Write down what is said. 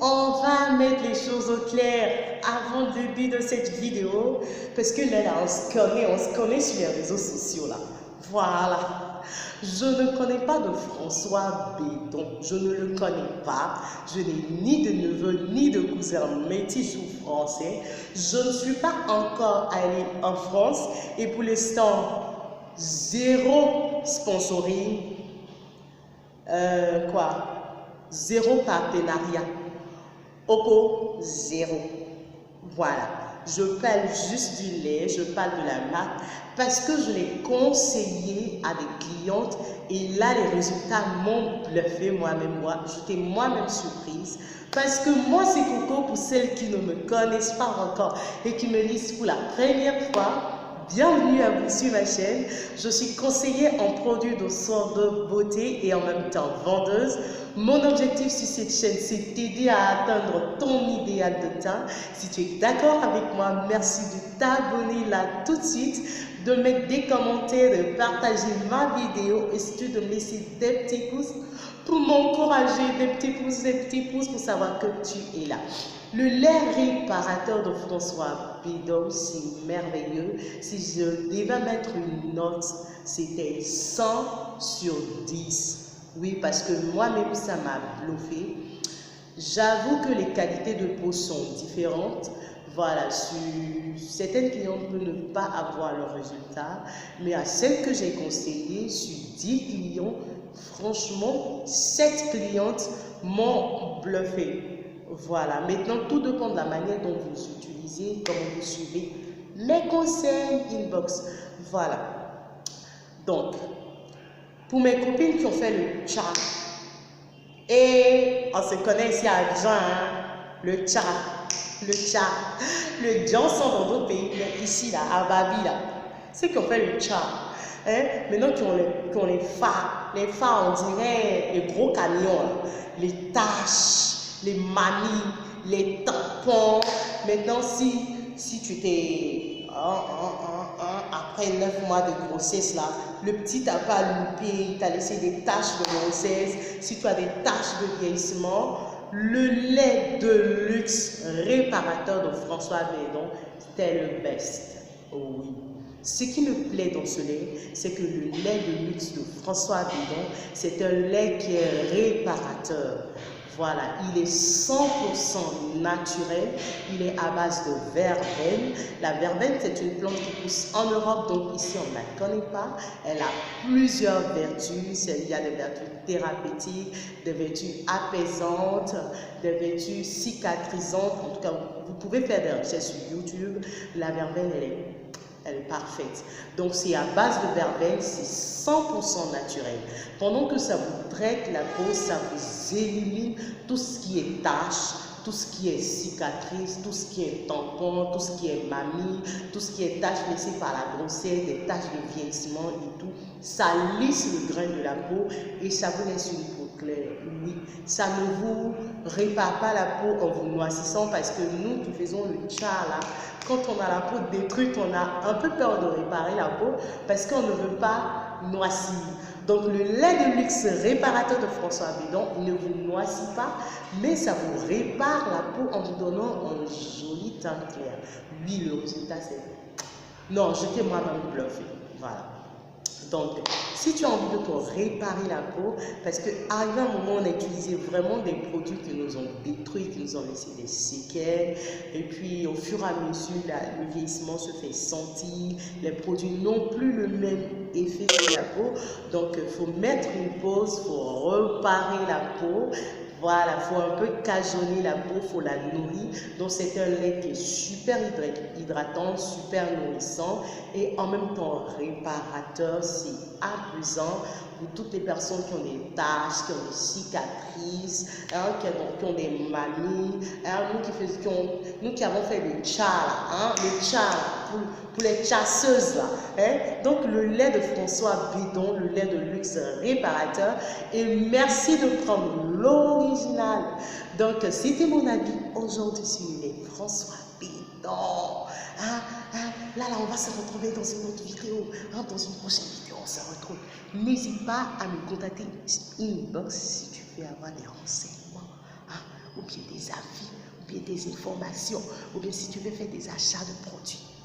on va mettre les choses au clair avant le début de cette vidéo. Parce que là, on se connaît sur les réseaux sociaux là. Voilà. Je ne connais pas de François Bédon. Je ne le connais pas. Je n'ai ni de neveu ni de cousin métis ou français. Je ne suis pas encore allée en France. Et pour l'instant, zéro sponsoring. Zéro partenariat. Oko, zéro. Voilà. Je parle juste du lait, je parle de la marque parce que je l'ai conseillé à des clientes et là les résultats m'ont bluffé moi-même. J'étais moi-même surprise parce que moi c'est Coco pour celles qui ne me connaissent pas encore et qui me lisent pour la première fois. Bienvenue à vous sur ma chaîne. Je suis conseillère en produits de soins de beauté et en même temps vendeuse. Mon objectif sur cette chaîne, c'est t'aider à atteindre ton idéal de teint. Si tu es d'accord avec moi, merci de t'abonner là tout de suite, de mettre des commentaires, de partager ma vidéo et surtout de me laisser des petits pouces pour m'encourager, des petits pouces pour savoir que tu es là. Le lait réparateur de François Bédon, c'est merveilleux. Si je devais mettre une note, c'était 100 sur 10. Oui, parce que moi-même, ça m'a bluffé. J'avoue que les qualités de peau sont différentes. Voilà, sur certaines clientes peuvent ne pas avoir le résultat, mais à celles que j'ai conseillées, sur 10 clients, franchement, 7 clientes m'ont bluffé. Voilà, maintenant tout dépend de la manière dont vous utilisez, comment vous suivez les conseils inbox. Voilà. Donc, pour mes copines qui ont fait le chat, et on se connaît ici à Abidjan, le chat, le Johnson dans d'autres pays, mais ici là, à Babi là, ceux qui ont fait le chat, maintenant qui ont les phares, on dirait les gros camions, là, les taches, les manies, les tampons. Maintenant, si tu t'es après 9 mois de grossesse là, le petit t'a pas loupé, t'a laissé des taches de grossesse, si tu as des taches de vieillissement, le lait de luxe réparateur de François Bédon, c'était le best. Oh oui. Ce qui me plaît dans ce lait, c'est que le lait de luxe de François Bédon, c'est un lait qui est réparateur. Voilà, il est 100% naturel, il est à base de verveine. La verveine, c'est une plante qui pousse en Europe, donc ici on ne la connaît pas. Elle a plusieurs vertus, il y a des vertus thérapeutiques, des vertus apaisantes, des vertus cicatrisantes. En tout cas, vous pouvez faire des recherches sur YouTube. La verveine, elle est parfaite. Donc, c'est à base de verveine, c'est 100% naturel. Pendant que ça vous traite la peau, ça vous élimine tout ce qui est taches, tout ce qui est cicatrice, tout ce qui est tampon, tout ce qui est mamie, tout ce qui est taches laissées par la grossesse, des taches de vieillissement et tout. Ça lisse le grain de la peau et ça vous laisse une peau claire. Oui, ça ne vous répare pas la peau en vous noircissant parce que nous qui faisons le chat là, quand on a la peau détruite, on a un peu peur de réparer la peau parce qu'on ne veut pas noircir. Donc le lait de luxe réparateur de François Bédon ne vous noircit pas, mais ça vous répare la peau en vous donnant un joli teint clair. Oui, le résultat c'est... Non, j'étais moi-même bluffée. Voilà. Donc, si tu as envie de te réparer la peau, parce qu'arrivé un moment, on a utilisé vraiment des produits qui nous ont détruits, qui nous ont laissé des séquelles, et puis au fur et à mesure, le vieillissement se fait sentir, les produits n'ont plus le même effet sur la peau, donc il faut mettre une pause, il faut réparer la peau. Voilà, il faut un peu cajonner la peau, il faut la nourrir. Donc c'est un lait qui est super hydratant, super nourrissant et en même temps réparateur, c'est apaisant pour toutes les personnes qui ont des taches, qui ont des cicatrices, qui ont des manies. Nous qui avons fait le tcha, le tcha pour les chasseuses. Donc le lait de François Bédon, le lait de luxe réparateur. Et merci de prendre l'original. Donc c'était mon avis aujourd'hui sur le lait François Bédon. Là, on va se retrouver dans une autre vidéo. Dans une prochaine vidéo, on se retrouve. N'hésite pas à me contacter inbox si tu veux avoir des renseignements. ou bien des avis, ou bien des informations, ou bien si tu veux faire des achats de produits.